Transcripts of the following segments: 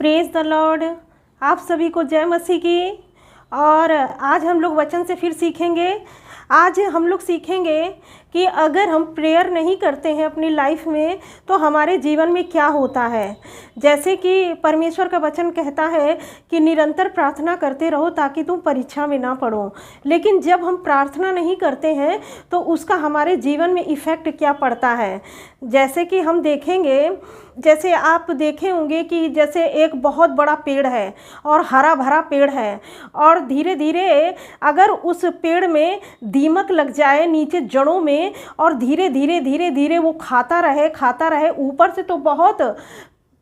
Praise the Lord. आप सभी को जय मसीह की। और आज हम लोग वचन से फिर सीखेंगे। आज हम लोग सीखेंगे कि अगर हम प्रेयर नहीं करते हैं अपनी लाइफ में तो हमारे जीवन में क्या होता है। जैसे कि परमेश्वर का वचन कहता है कि निरंतर प्रार्थना करते रहो ताकि तुम परीक्षा में ना पड़ो। लेकिन जब हम प्रार्थना नहीं करते हैं तो उसका हमारे जीवन में इफ़ेक्ट क्या पड़ता है। जैसे कि हम देखेंगे, जैसे आप देखे होंगे कि जैसे एक बहुत बड़ा पेड़ है और हरा भरा पेड़ है, और धीरे धीरे अगर उस पेड़ में दीमक लग जाए नीचे जड़ों में, और धीरे धीरे वो खाता रहे ऊपर से तो बहुत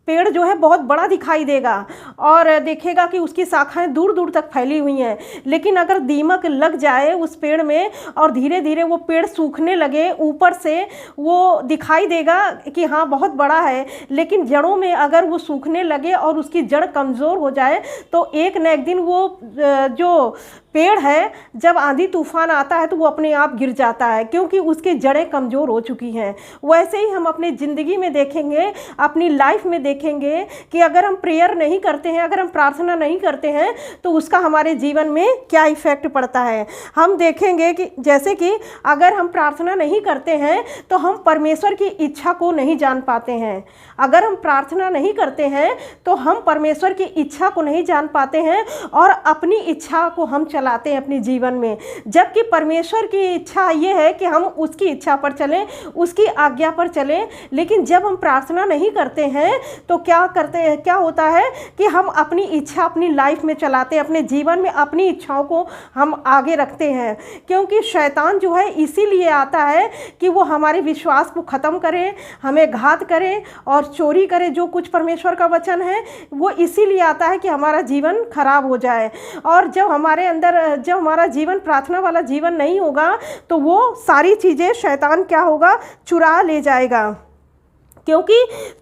पेड़ जो है बहुत बड़ा दिखाई देगा और देखेगा कि उसकी शाखाएं दूर दूर तक फैली हुई हैं। लेकिन अगर दीमक लग जाए उस पेड़ में और धीरे धीरे वो पेड़ सूखने लगे, ऊपर से वो दिखाई देगा कि हाँ बहुत बड़ा है, लेकिन जड़ों में अगर वो सूखने लगे और उसकी जड़ कमज़ोर हो जाए तो एक न एक दिन वो जो पेड़ है जब आंधी तूफान आता है तो वो अपने आप गिर जाता है, क्योंकि उसकी जड़ें कमज़ोर हो चुकी हैं। वैसे ही हम अपनी ज़िंदगी में देखेंगे, अपनी लाइफ में देखेंगे कि अगर हम प्रेयर नहीं करते हैं, अगर हम प्रार्थना नहीं करते हैं तो उसका हमारे जीवन में क्या इफ़ेक्ट पड़ता है। हम देखेंगे कि जैसे कि अगर हम प्रार्थना नहीं करते हैं तो हम परमेश्वर की इच्छा को नहीं जान पाते हैं। अगर हम प्रार्थना नहीं करते हैं तो हम परमेश्वर की इच्छा को नहीं जान पाते हैं और अपनी इच्छा को हम चलाते हैं अपने जीवन में। जबकि परमेश्वर की इच्छा ये है कि हम उसकी इच्छा पर चलें, उसकी आज्ञा पर चलें। लेकिन जब हम प्रार्थना नहीं करते हैं तो क्या होता है कि हम अपनी इच्छा अपनी लाइफ में चलाते हैं, अपने जीवन में अपनी इच्छाओं को हम आगे रखते हैं। क्योंकि शैतान जो है इसीलिए आता है कि वो हमारे विश्वास को ख़त्म करे, हमें घात करे और चोरी करे। जो कुछ परमेश्वर का वचन है वो इसीलिए आता है कि हमारा जीवन खराब हो जाए। और जब हमारा जीवन प्रार्थना वाला जीवन नहीं होगा तो वो सारी चीज़ें शैतान क्या होगा, चुरा ले जाएगा। क्योंकि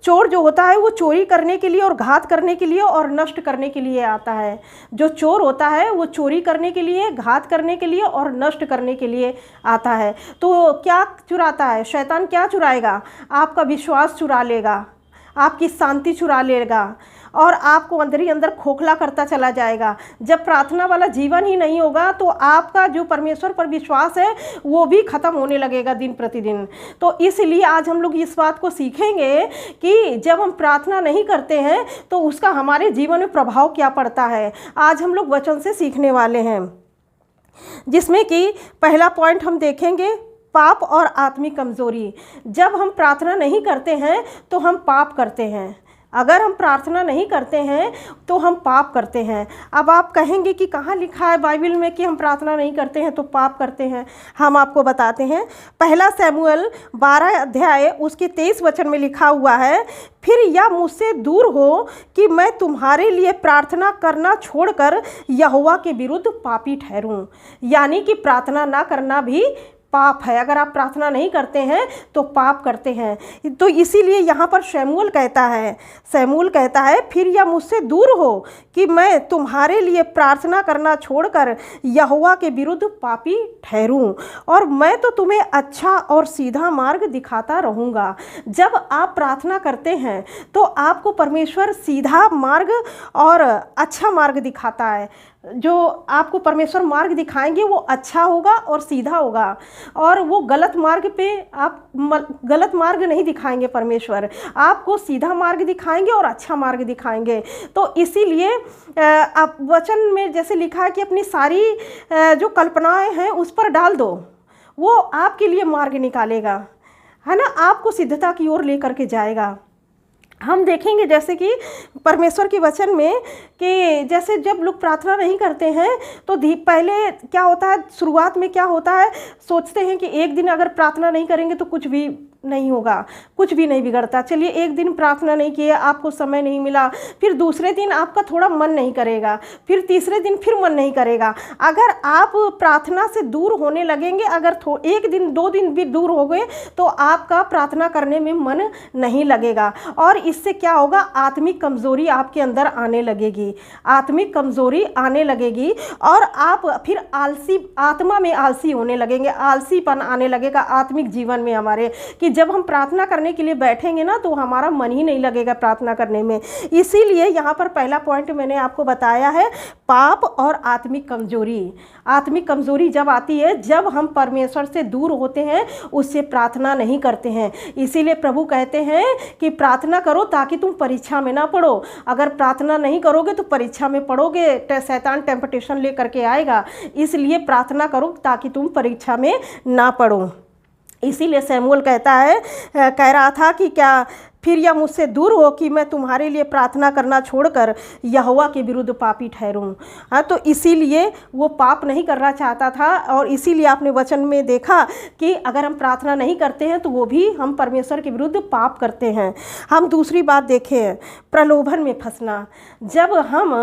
चोर जो होता है वो चोरी करने के लिए और घात करने के लिए और नष्ट करने के लिए आता है। जो चोर होता है वो चोरी करने के लिए, घात करने के लिए और नष्ट करने के लिए आता है। तो क्या चुराता है शैतान? क्या चुराएगा? आपका विश्वास चुरा लेगा, आपकी शांति चुरा लेगा और आपको अंदर ही अंदर खोखला करता चला जाएगा। जब प्रार्थना वाला जीवन ही नहीं होगा तो आपका जो परमेश्वर पर विश्वास है वो भी ख़त्म होने लगेगा दिन प्रतिदिन। तो इसलिए आज हम लोग इस बात को सीखेंगे कि जब हम प्रार्थना नहीं करते हैं तो उसका हमारे जीवन में प्रभाव क्या पड़ता है। आज हम लोग वचन से सीखने वाले हैं, जिसमें कि पहला पॉइंट हम देखेंगे पाप और आत्मिक कमज़ोरी। जब हम प्रार्थना नहीं करते हैं तो हम पाप करते हैं। अगर हम प्रार्थना नहीं करते हैं तो हम पाप करते हैं। अब आप कहेंगे कि कहाँ लिखा है बाइबल में कि हम प्रार्थना नहीं करते हैं तो पाप करते हैं। हम आपको बताते हैं। पहला शमूएल 12 अध्याय उसके 23 वचन में लिखा हुआ है, फिर यह मुझसे दूर हो कि मैं तुम्हारे लिए प्रार्थना करना छोड़कर यहोवा के विरुद्ध पापी ठहरूं। यानी कि प्रार्थना ना करना भी पाप है। अगर आप प्रार्थना नहीं करते हैं तो पाप करते हैं। तो इसीलिए यहाँ पर शमूएल कहता है फिर यह मुझसे दूर हो कि मैं तुम्हारे लिए प्रार्थना करना छोड़कर यहोवा के विरुद्ध पापी ठहरूं, और मैं तो तुम्हें अच्छा और सीधा मार्ग दिखाता रहूँगा। जब आप प्रार्थना करते हैं तो आपको परमेश्वर सीधा मार्ग और अच्छा मार्ग दिखाता है। जो आपको परमेश्वर मार्ग दिखाएंगे वो अच्छा होगा और सीधा होगा, और वो गलत मार्ग नहीं दिखाएंगे। परमेश्वर आपको सीधा मार्ग दिखाएंगे और अच्छा मार्ग दिखाएंगे। तो इसीलिए आप वचन में जैसे लिखा है कि अपनी सारी जो कल्पनाएं हैं उस पर डाल दो, वो आपके लिए मार्ग निकालेगा, है ना, आपको सिद्धता की ओर लेकर के जाएगा। हम देखेंगे जैसे कि परमेश्वर के वचन में कि जैसे जब लोग प्रार्थना नहीं करते हैं तो पहले क्या होता है, शुरुआत में क्या होता है, सोचते हैं कि एक दिन अगर प्रार्थना नहीं करेंगे तो कुछ भी नहीं होगा, कुछ भी नहीं बिगड़ता। चलिए एक दिन प्रार्थना नहीं किए, आपको समय नहीं मिला, फिर दूसरे दिन आपका थोड़ा मन नहीं करेगा, फिर तीसरे दिन फिर मन नहीं करेगा। अगर आप प्रार्थना से दूर होने लगेंगे, अगर एक दिन 2 दिन भी दूर हो गए तो आपका प्रार्थना करने में मन नहीं लगेगा, और इससे क्या होगा, आत्मिक कमज़ोरी आपके अंदर आने लगेगी, आत्मिक कमज़ोरी आने लगेगी, और आप फिर आत्मा में आलसी होने लगेंगे, आलसीपन आने लगेगा आत्मिक जीवन में हमारे कि कि जब हम प्रार्थना करने के लिए बैठेंगे ना तो हमारा मन ही नहीं लगेगा प्रार्थना करने में। इसीलिए यहाँ पर पहला पॉइंट मैंने आपको बताया है, पाप और आत्मिक कमजोरी। आत्मिक कमजोरी जब आती है जब हम परमेश्वर से दूर होते हैं, उससे प्रार्थना नहीं करते हैं। इसीलिए प्रभु कहते हैं कि प्रार्थना करो ताकि तुम परीक्षा में ना पड़ो। अगर प्रार्थना नहीं करोगे तो परीक्षा में पड़ोगे, शैतान टेम्पटेशन लेकर के आएगा। इसलिए प्रार्थना करो ताकि तुम परीक्षा में ना पड़ो। इसीलिए शमूएल कह रहा था कि क्या फिर यह मुझसे दूर हो कि मैं तुम्हारे लिए प्रार्थना करना छोड़कर यहोवा के विरुद्ध पापी ठहरूं। हाँ, तो इसीलिए वो पाप नहीं करना चाहता था। और इसीलिए आपने वचन में देखा कि अगर हम प्रार्थना नहीं करते हैं तो वो भी हम परमेश्वर के विरुद्ध पाप करते हैं। हम दूसरी बात देखें, प्रलोभन में फंसना। जब हम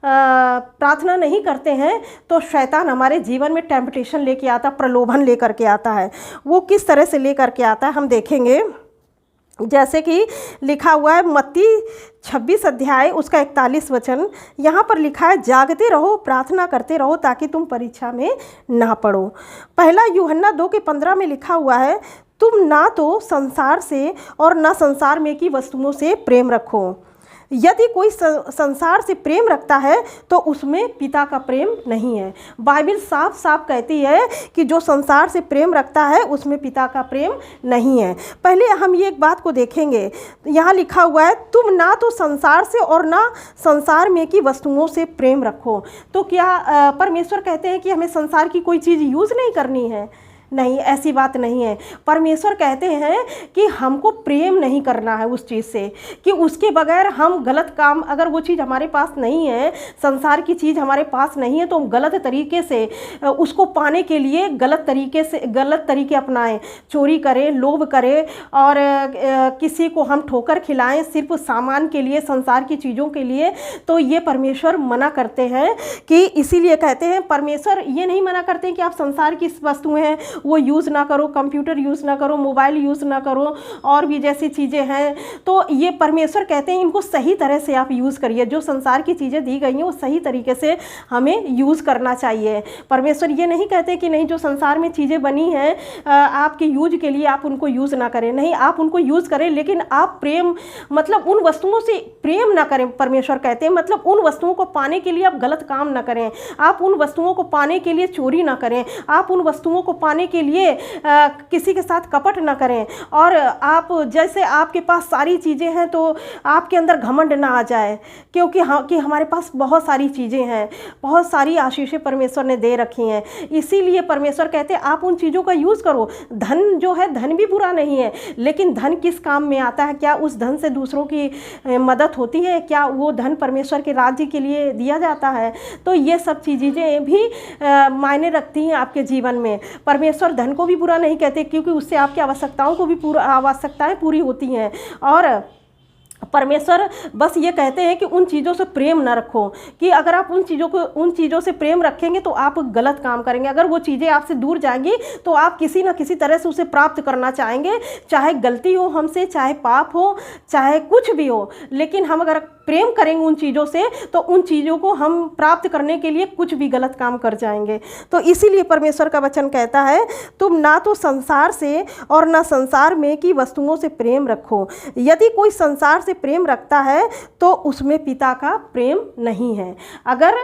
प्रार्थना नहीं करते हैं तो शैतान हमारे जीवन में टेम्पटेशन लेके आता, प्रलोभन लेकर के आता है। वो किस तरह से लेकर के आता है हम देखेंगे। जैसे कि लिखा हुआ है मत्ती 26 अध्याय उसका 41 वचन, यहाँ पर लिखा है, जागते रहो, प्रार्थना करते रहो ताकि तुम परीक्षा में ना पड़ो। पहला यूहन्ना 2:15 में लिखा हुआ है, तुम ना तो संसार से और ना संसार में की वस्तुओं से प्रेम रखो। यदि कोई संसार से प्रेम रखता है तो उसमें पिता का प्रेम नहीं है। बाइबल साफ साफ कहती है कि जो संसार से प्रेम रखता है उसमें पिता का प्रेम नहीं है। पहले हम ये एक बात को देखेंगे, यहाँ लिखा हुआ है, तुम ना तो संसार से और ना संसार में की वस्तुओं से प्रेम रखो। तो क्या परमेश्वर कहते हैं कि हमें संसार की कोई चीज़ यूज़ नहीं करनी है? नहीं, ऐसी बात नहीं है। परमेश्वर कहते हैं कि हमको प्रेम नहीं करना है उस चीज़ से, कि उसके बगैर हम गलत काम, अगर वो चीज़ हमारे पास नहीं है, संसार की चीज़ हमारे पास नहीं है, तो हम गलत तरीके से उसको पाने के लिए गलत तरीके अपनाएं, चोरी करें, लोभ करें और किसी को हम ठोकर खिलाएं सिर्फ सामान के लिए, संसार की चीज़ों के लिए। तो ये परमेश्वर मना करते हैं। कि इसीलिए कहते हैं, परमेश्वर ये नहीं मना करते हैं कि आप संसार की वस्तुएं हैं वो यूज़ ना करो, कंप्यूटर यूज़ ना करो, मोबाइल यूज़ ना करो, और भी जैसी चीज़ें हैं। तो ये परमेश्वर कहते हैं इनको सही तरह से आप यूज़ करिए। जो संसार की चीज़ें दी गई हैं वो सही तरीके से हमें यूज़ करना चाहिए। परमेश्वर ये नहीं कहते कि नहीं, जो संसार में चीज़ें बनी हैं आपके यूज के लिए आप उनको यूज़ ना करें। नहीं, आप उनको यूज़ करें, लेकिन आप प्रेम, मतलब उन वस्तुओं से प्रेम ना करें। परमेश्वर कहते हैं मतलब उन वस्तुओं को पाने के लिए आप गलत काम ना करें, आप उन वस्तुओं को पाने के लिए चोरी ना करें, आप उन वस्तुओं को पाने के लिए किसी के साथ कपट ना करें। और आप जैसे आपके पास सारी चीज़ें हैं तो आपके अंदर घमंड ना आ जाए, क्योंकि कि हमारे पास बहुत सारी चीज़ें हैं, बहुत सारी आशीषें परमेश्वर ने दे रखी हैं। इसीलिए परमेश्वर कहते हैं आप उन चीज़ों का यूज़ करो। धन जो है, धन भी बुरा नहीं है, लेकिन धन किस काम में आता है? क्या उस धन से दूसरों की मदद होती है? क्या वो धन परमेश्वर के राज्य के लिए दिया जाता है? तो ये सब चीज़ें भी मायने रखती हैं आपके जीवन में। परमेश्वर धन को भी बुरा नहीं कहते, क्योंकि उससे आपकी आवश्यकताओं को भी आवश्यकताएं पूरी होती हैं। और परमेश्वर बस ये कहते हैं कि उन चीज़ों से प्रेम ना रखो, कि अगर आप उन चीज़ों से प्रेम रखेंगे तो आप गलत काम करेंगे। अगर वो चीज़ें आपसे दूर जाएंगी तो आप किसी ना किसी तरह से उसे प्राप्त करना चाहेंगे, चाहे गलती हो हमसे, चाहे पाप हो, चाहे कुछ भी हो। लेकिन हम अगर प्रेम करेंगे उन चीज़ों से तो उन चीज़ों को हम प्राप्त करने के लिए कुछ भी गलत काम कर जाएंगे। तो इसीलिए परमेश्वर का वचन कहता है, तुम ना तो संसार से और ना संसार में की वस्तुओं से प्रेम रखो। यदि कोई संसार से प्रेम रखता है तो उसमें पिता का प्रेम नहीं है। अगर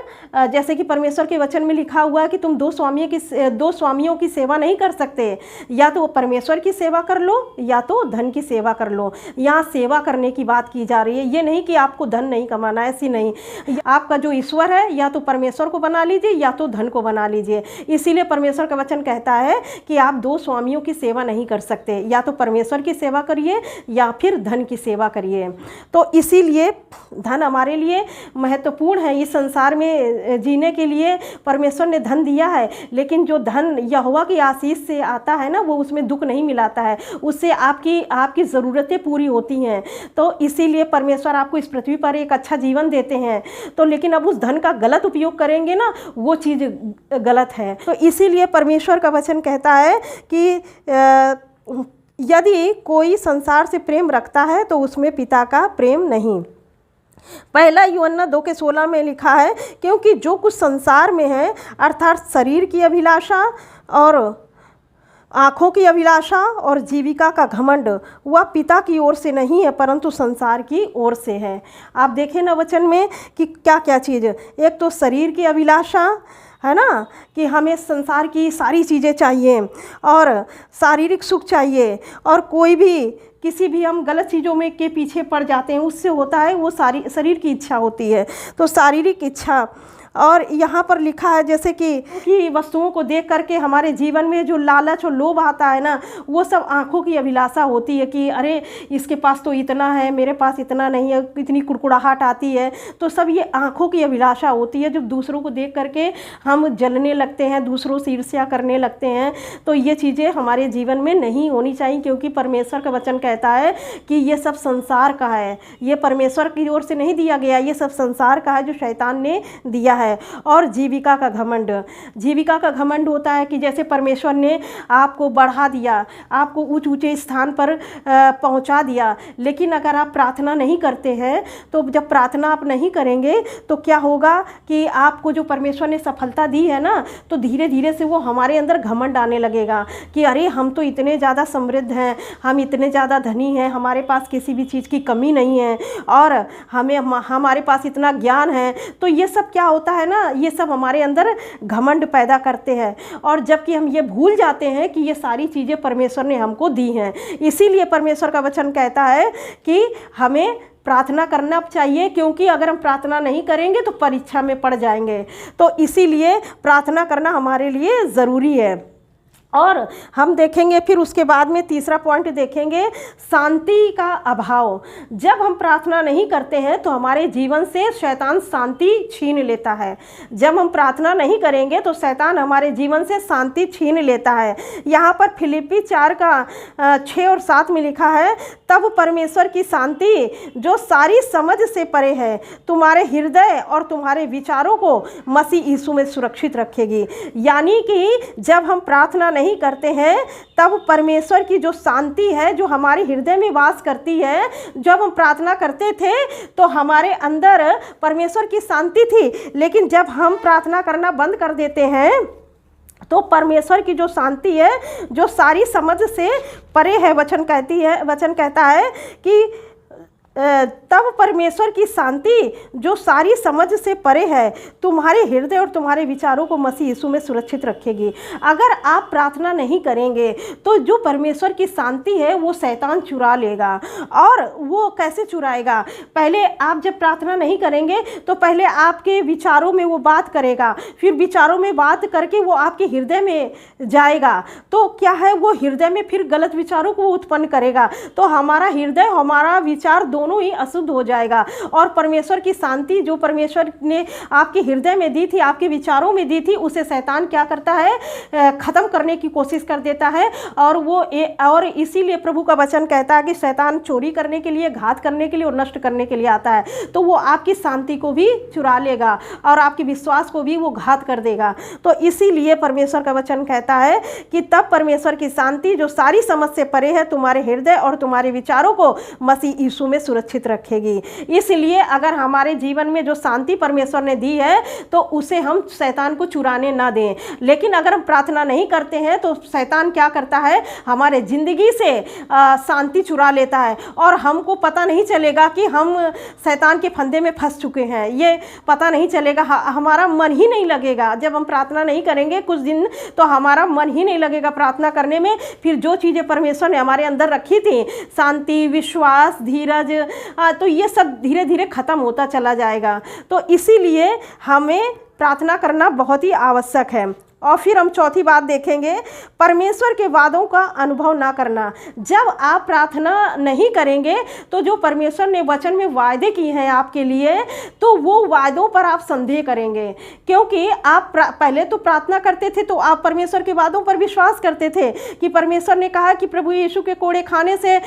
जैसे कि परमेश्वर के वचन में लिखा हुआ है कि तुम दो स्वामियों की सेवा नहीं कर सकते, या तो परमेश्वर की सेवा कर लो या तो धन की सेवा कर लो। यहाँ सेवा करने की बात की जा रही है। ये नहीं कि आपको धन नहीं कमाना, ऐसी नहीं। आपका जो ईश्वर है या तो परमेश्वर को बना लीजिए या तो धन को बना लीजिए। इसीलिए परमेश्वर का वचन कहता है कि आप दो स्वामियों की सेवा नहीं कर सकते, या तो परमेश्वर की सेवा करिए या फिर धन की सेवा करिए। तो इसीलिए धन हमारे लिए महत्वपूर्ण है। इस संसार में जीने के लिए परमेश्वर ने धन दिया है, लेकिन जो धन यहोवा की आशीष से आता है ना, वो उसमें दुख नहीं मिलाता है, उससे आपकी ज़रूरतें पूरी होती हैं। तो इसीलिए परमेश्वर आपको इस पृथ्वी पर एक अच्छा जीवन देते हैं। तो लेकिन अब उस धन का गलत उपयोग करेंगे ना, वो चीज़ गलत है। तो इसीलिए परमेश्वर का वचन कहता है कि यदि कोई संसार से प्रेम रखता है तो उसमें पिता का प्रेम नहीं। पहला यूहन्ना 2:16 में लिखा है, क्योंकि जो कुछ संसार में है अर्थात शरीर की अभिलाषा आँखों की अभिलाषा और जीविका का घमंड वह पिता की ओर से नहीं है परंतु संसार की ओर से है। आप देखें ना वचन में कि क्या क्या चीज़, एक तो शरीर की अभिलाषा है ना, कि हमें संसार की सारी चीज़ें चाहिए और शारीरिक सुख चाहिए, और कोई भी किसी भी हम गलत चीज़ों में के पीछे पड़ जाते हैं, उससे होता है वो सारी शरीर की इच्छा होती है, तो शारीरिक इच्छा। और यहाँ पर लिखा है जैसे कि वस्तुओं को देख करके हमारे जीवन में जो लालच और लोभ आता है ना, वो सब आँखों की अभिलाषा होती है कि अरे इसके पास तो इतना है, मेरे पास इतना नहीं है, इतनी कुड़कुड़ाहट आती है। तो सब ये आँखों की अभिलाषा होती है, जब दूसरों को देख करके हम जलने लगते हैं, दूसरों से ईर्ष्या करने लगते हैं। तो ये चीज़ें हमारे जीवन में नहीं होनी चाहिए, क्योंकि परमेश्वर का वचन कहता है कि ये सब संसार का है, ये परमेश्वर की ओर से नहीं दिया गया, ये सब संसार का है जो शैतान ने दिया है। और जीविका का घमंड, जीविका का घमंड होता है कि जैसे परमेश्वर ने आपको बढ़ा दिया, आपको ऊंचे ऊंचे स्थान पर पहुंचा दिया, लेकिन अगर आप प्रार्थना नहीं करते हैं, तो जब प्रार्थना आप नहीं करेंगे तो क्या होगा कि आपको जो परमेश्वर ने सफलता दी है ना, तो धीरे धीरे से वो हमारे अंदर घमंड आने लगेगा कि अरे हम तो इतने ज़्यादा समृद्ध हैं, हम इतने ज़्यादा धनी हैं, हमारे पास किसी भी चीज़ की कमी नहीं है, और हमारे पास इतना ज्ञान है। तो ये सब क्या होता है ना, ये सब हमारे अंदर घमंड पैदा करते हैं, और जबकि हम ये भूल जाते हैं कि ये सारी चीज़ें परमेश्वर ने हमको दी हैं। इसीलिए परमेश्वर का वचन कहता है कि हमें प्रार्थना करना चाहिए, क्योंकि अगर हम प्रार्थना नहीं करेंगे तो परीक्षा में पड़ जाएंगे। तो इसीलिए प्रार्थना करना हमारे लिए ज़रूरी है। और हम देखेंगे फिर उसके बाद में तीसरा पॉइंट देखेंगे, शांति का अभाव। जब हम प्रार्थना नहीं करते हैं तो हमारे जीवन से शैतान शांति छीन लेता है। जब हम प्रार्थना नहीं करेंगे तो शैतान हमारे जीवन से शांति छीन लेता है। यहाँ पर फिलिप्पी 4 का 6 और 7 में लिखा है, तब परमेश्वर की शांति जो सारी समझ से परे है तुम्हारे हृदय और तुम्हारे विचारों को मसीह यीशु में सुरक्षित रखेगी। यानी कि जब हम प्रार्थना नहीं करते हैं तब परमेश्वर की जो शांति है जो हमारे हृदय में वास करती है, जब हम प्रार्थना करते थे तो हमारे अंदर परमेश्वर की शांति थी, लेकिन जब हम प्रार्थना करना बंद कर देते हैं तो परमेश्वर की जो शांति है जो सारी समझ से परे है, वचन कहता है कि तब परमेश्वर की शांति जो सारी समझ से परे है तुम्हारे हृदय और तुम्हारे विचारों को मसीह यीशु में सुरक्षित रखेगी। अगर आप प्रार्थना नहीं करेंगे तो जो परमेश्वर की शांति है वो शैतान चुरा लेगा। और वो कैसे चुराएगा? पहले आप जब प्रार्थना नहीं करेंगे तो पहले आपके विचारों में वो बात करेगा, फिर विचारों में बात करके वो आपके हृदय में जाएगा, तो क्या है वो हृदय में फिर गलत विचारों को उत्पन्न करेगा। तो हमारा हृदय हमारा विचार दोनों ही अशुद्ध हो जाएगा। और परमेश्वर की शांति जो परमेश्वर ने आपके हृदय में दी थी, आपके विचारों में दी थी, उसे शैतान क्या करता है? ख़त्म करने की कोशिश कर देता है। और इसीलिए प्रभु का वचन कहता है कि शैतान चोरी करने के लिए, घात करने के लिए और नष्ट करने के लिए आता है। तो वो आपकी शांति को भी चुरा लेगा और आपके विश्वास को भी वो घात कर देगा। तो इसीलिए परमेश्वर का वचन कहता है कि तब परमेश्वर की शांति जो सारी समझ से परे है तुम्हारे हृदय और तुम्हारे विचारों को मसीह यीशु में सुरक्षित रखेगी। इसलिए अगर हमारे जीवन में जो शांति परमेश्वर ने दी है तो उसे हम शैतान को चुराने ना दें। लेकिन अगर हम प्रार्थना नहीं करते हैं तो शैतान क्या करता है? हमारे जिंदगी से शांति चुरा लेता है और हमको पता नहीं चलेगा कि हम शैतान के फंदे में फंस चुके हैं। ये पता नहीं चलेगा, हमारा मन ही नहीं लगेगा। जब हम प्रार्थना नहीं करेंगे कुछ दिन तो हमारा मन ही नहीं लगेगा प्रार्थना करने में। फिर जो चीज़ें परमेश्वर ने हमारे अंदर रखी थी, शांति, विश्वास, धीरज, तो ये सब धीरे धीरे ख़त्म होता चला जाएगा। तो इसीलिए हमें प्रार्थना करना बहुत ही आवश्यक है। और फिर हम चौथी बात देखेंगे, परमेश्वर के वादों का अनुभव ना करना। जब आप प्रार्थना नहीं करेंगे तो जो परमेश्वर ने वचन में वायदे किए हैं आपके लिए, तो वो वायदों पर आप संदेह करेंगे। क्योंकि आप पहले तो प्रार्थना करते थे तो आप परमेश्वर के वादों पर विश्वास करते थे कि परमेश्वर ने कहा कि प्रभु यीशु के कोड़े खाने से,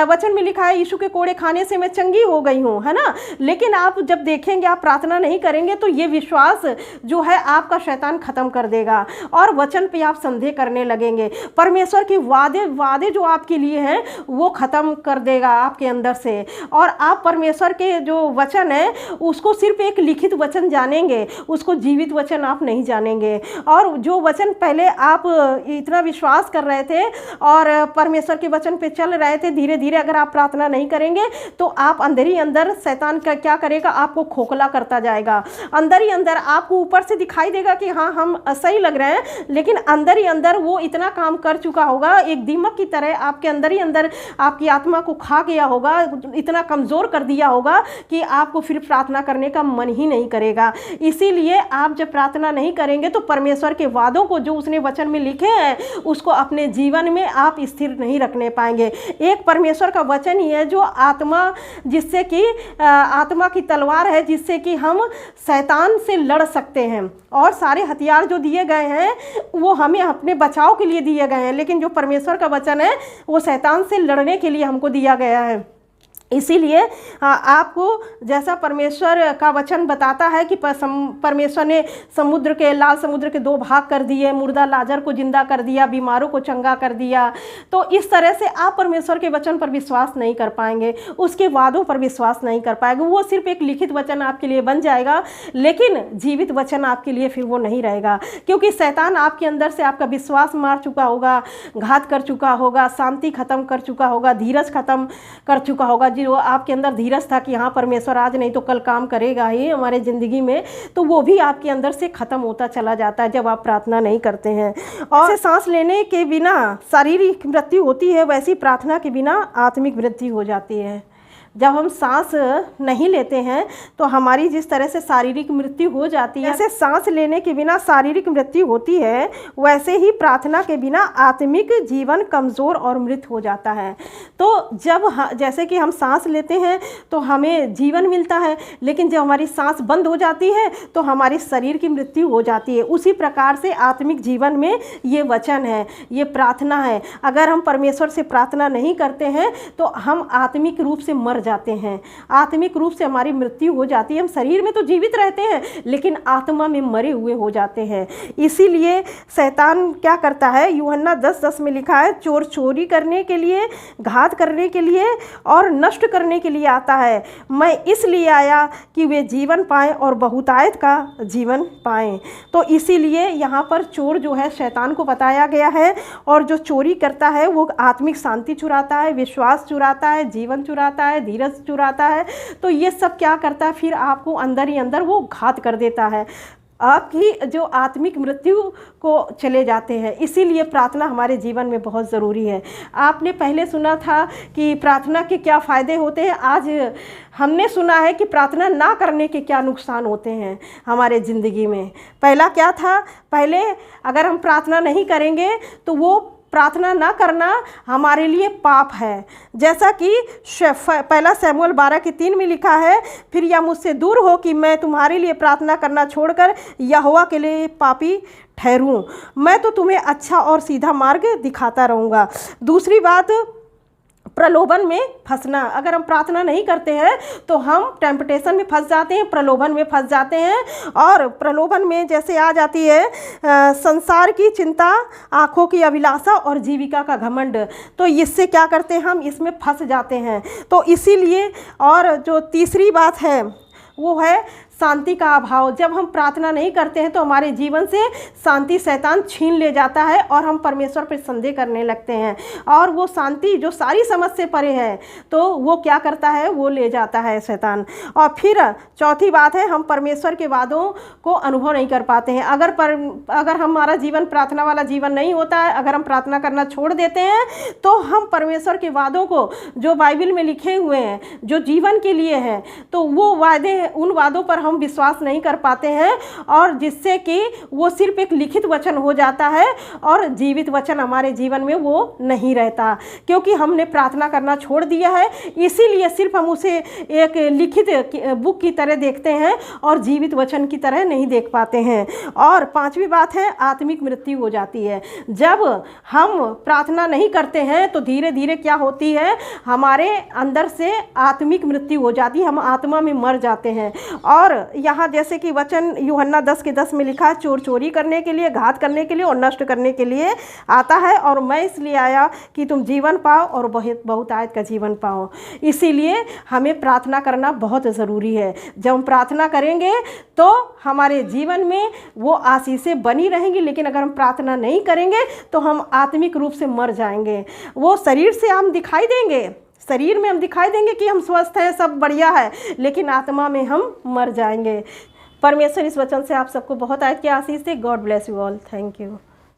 वचन में लिखा है यीशु के कोड़े खाने से मैं चंगी हो गई हूँ, है ना। लेकिन आप जब देखेंगे आप प्रार्थना नहीं करेंगे तो ये विश्वास जो है आपका शैतान ख़त्म कर देगा। होगा और वचन पे आप संदेह करने लगेंगे। परमेश्वर के वादे जो आपके लिए हैं वो ख़त्म कर देगा आपके अंदर से, और आप परमेश्वर के जो वचन है उसको सिर्फ एक लिखित वचन जानेंगे, उसको जीवित वचन आप नहीं जानेंगे। और जो वचन पहले आप इतना विश्वास कर रहे थे और परमेश्वर के वचन पे चल रहे थे, धीरे धीरे अगर आप प्रार्थना नहीं करेंगे तो आप अंदर ही अंदर शैतान का क्या करेगा, आपको खोखला करता जाएगा। अंदर ही अंदर आपको ऊपर से दिखाई देगा कि हाँ हम सही लग रहे हैं, लेकिन अंदर ही अंदर वो इतना काम कर चुका होगा, एक दीमक की तरह आपके अंदर ही अंदर आपकी आत्मा को खा गया होगा, इतना कमज़ोर कर दिया होगा कि आपको फिर प्रार्थना करने का मन ही नहीं करेगा। इसीलिए आप जब प्रार्थना नहीं करेंगे तो परमेश्वर के वादों को जो उसने वचन में लिखे हैं उसको अपने जीवन में आप स्थिर नहीं रखने पाएंगे। एक परमेश्वर का वचन ही है जो आत्मा, जिससे कि आत्मा की तलवार है, जिससे कि हम शैतान से लड़ सकते हैं। और सारे हथियार जो दिए गए हैं वो हमें अपने बचाव के लिए दिए गए हैं, लेकिन जो परमेश्वर का वचन है वो शैतान से लड़ने के लिए हमको दिया गया है। इसीलिए आपको जैसा परमेश्वर का वचन बताता है कि परमेश्वर ने समुद्र के, लाल समुद्र के 2 भाग कर दिए, मुर्दा लाजर को जिंदा कर दिया, बीमारों को चंगा कर दिया, तो इस तरह से आप परमेश्वर के वचन पर विश्वास नहीं कर पाएंगे, उसके वादों पर विश्वास नहीं कर पाएंगे। वो सिर्फ एक लिखित वचन आपके लिए बन जाएगा, लेकिन जीवित वचन आपके लिए फिर वो नहीं रहेगा, क्योंकि शैतान आपके अंदर से आपका विश्वास मार चुका होगा, घात कर चुका होगा, शांति खत्म कर चुका होगा, धीरज खत्म कर चुका होगा। जो आपके अंदर धीरज था कि हाँ परमेश्वर आज नहीं तो कल काम करेगा ही हमारे ज़िंदगी में, तो वो भी आपके अंदर से ख़त्म होता चला जाता है जब आप प्रार्थना नहीं करते हैं। और सांस लेने के बिना शारीरिक मृत्यु होती है, वैसी प्रार्थना के बिना आत्मिक मृत्यु हो जाती है। जब हम सांस नहीं लेते हैं तो हमारी जिस तरह से शारीरिक मृत्यु हो जाती है, जैसे सांस लेने के बिना शारीरिक मृत्यु होती है, वैसे ही प्रार्थना के बिना आत्मिक जीवन कमज़ोर और मृत हो जाता है। तो जब जैसे कि हम सांस लेते हैं तो हमें जीवन मिलता है, लेकिन जब हमारी सांस बंद हो जाती है तो हमारी शरीर की मृत्यु हो जाती है। उसी प्रकार से आत्मिक जीवन में ये वचन है, ये प्रार्थना है। अगर हम परमेश्वर से प्रार्थना नहीं करते हैं तो हम आत्मिक रूप से मर जाते हैं, आत्मिक रूप से हमारी मृत्यु हो जाती है। हम शरीर में तो जीवित रहते हैं लेकिन आत्मा में मरे हुए हो जाते हैं। इसीलिए शैतान क्या करता है, यूहन्ना 10:10 में लिखा है, चोर चोरी करने के लिए, घात करने के लिए और नष्ट करने के लिए आता है, मैं इसलिए आया कि वे जीवन पाएं और बहुतायत का जीवन पाएं। तो इसीलिए यहाँ पर चोर जो है शैतान को बताया गया है, और जो चोरी करता है वो आत्मिक शांति चुराता है, विश्वास चुराता है, जीवन चुराता है, धीरज चुराता है। तो ये सब क्या करता है, फिर आपको अंदर ही अंदर वो घात कर देता है, आपकी जो आत्मिक मृत्यु को चले जाते हैं। इसीलिए प्रार्थना हमारे जीवन में बहुत ज़रूरी है। आपने पहले सुना था कि प्रार्थना के क्या फ़ायदे होते हैं, आज हमने सुना है कि प्रार्थना ना करने के क्या नुकसान होते हैं हमारे ज़िंदगी में। पहला क्या था, पहले अगर हम प्रार्थना नहीं करेंगे तो वो प्रार्थना ना करना हमारे लिए पाप है। जैसा कि पहला शमूएल 12:3 में लिखा है, फिर यह मुझसे दूर हो कि मैं तुम्हारे लिए प्रार्थना करना छोड़कर यहोवा के लिए पापी ठहरूं, मैं तो तुम्हें अच्छा और सीधा मार्ग दिखाता रहूँगा। दूसरी बात, प्रलोभन में फंसना। अगर हम प्रार्थना नहीं करते हैं तो हम टेम्पटेशन में फंस जाते हैं, प्रलोभन में फंस जाते हैं। और प्रलोभन में जैसे आ जाती है संसार की चिंता, आँखों की अभिलाषा और जीविका का घमंड, तो इससे क्या करते हैं, हम इसमें फंस जाते हैं। तो इसीलिए, और जो तीसरी बात है वो है शांति का अभाव। जब हम प्रार्थना नहीं करते हैं तो हमारे जीवन से शांति शैतान छीन ले जाता है और हम परमेश्वर पर संदेह करने लगते हैं, और वो शांति जो सारी समझ से परे है तो वो क्या करता है, वो ले जाता है शैतान। और फिर चौथी बात है, हम परमेश्वर के वादों को अनुभव नहीं कर पाते हैं। अगर हमारा जीवन प्रार्थना वाला जीवन नहीं होता है, अगर हम प्रार्थना करना छोड़ देते हैं तो हम परमेश्वर के वादों को जो बाइबल में लिखे हुए हैं, जो जीवन के लिए हैं, तो वो वादे, उन वादों पर हम विश्वास नहीं कर पाते हैं, और जिससे कि वो सिर्फ एक लिखित वचन हो जाता है और जीवित वचन हमारे जीवन में वो नहीं रहता, क्योंकि हमने प्रार्थना करना छोड़ दिया है। इसीलिए सिर्फ हम उसे एक लिखित बुक की तरह देखते हैं और जीवित वचन की तरह नहीं देख पाते हैं। और पांचवी बात है, आत्मिक मृत्यु हो जाती है। जब हम प्रार्थना नहीं करते हैं तो धीरे धीरे क्या होती है, हमारे अंदर से आत्मिक मृत्यु हो जाती है, हम आत्मा में मर जाते हैं। और और यहाँ जैसे कि वचन यूहन्ना 10:10 में लिखा है, चोर चोरी करने के लिए, घात करने के लिए और नष्ट करने के लिए आता है, और मैं इसलिए आया कि तुम जीवन पाओ और बहुतायत का जीवन पाओ। इसीलिए हमें प्रार्थना करना बहुत ज़रूरी है। जब हम प्रार्थना करेंगे तो हमारे जीवन में वो आशीषें बनी रहेंगी, लेकिन अगर हम प्रार्थना नहीं करेंगे तो हम आत्मिक रूप से मर जाएंगे। वो शरीर से हम दिखाई देंगे, शरीर में हम दिखाई देंगे कि हम स्वस्थ हैं, सब बढ़िया है, लेकिन आत्मा में हम मर जाएंगे। परमेश्वर इस वचन से आप सबको बहुत आयत की आशीष दे। God bless you all. Thank you.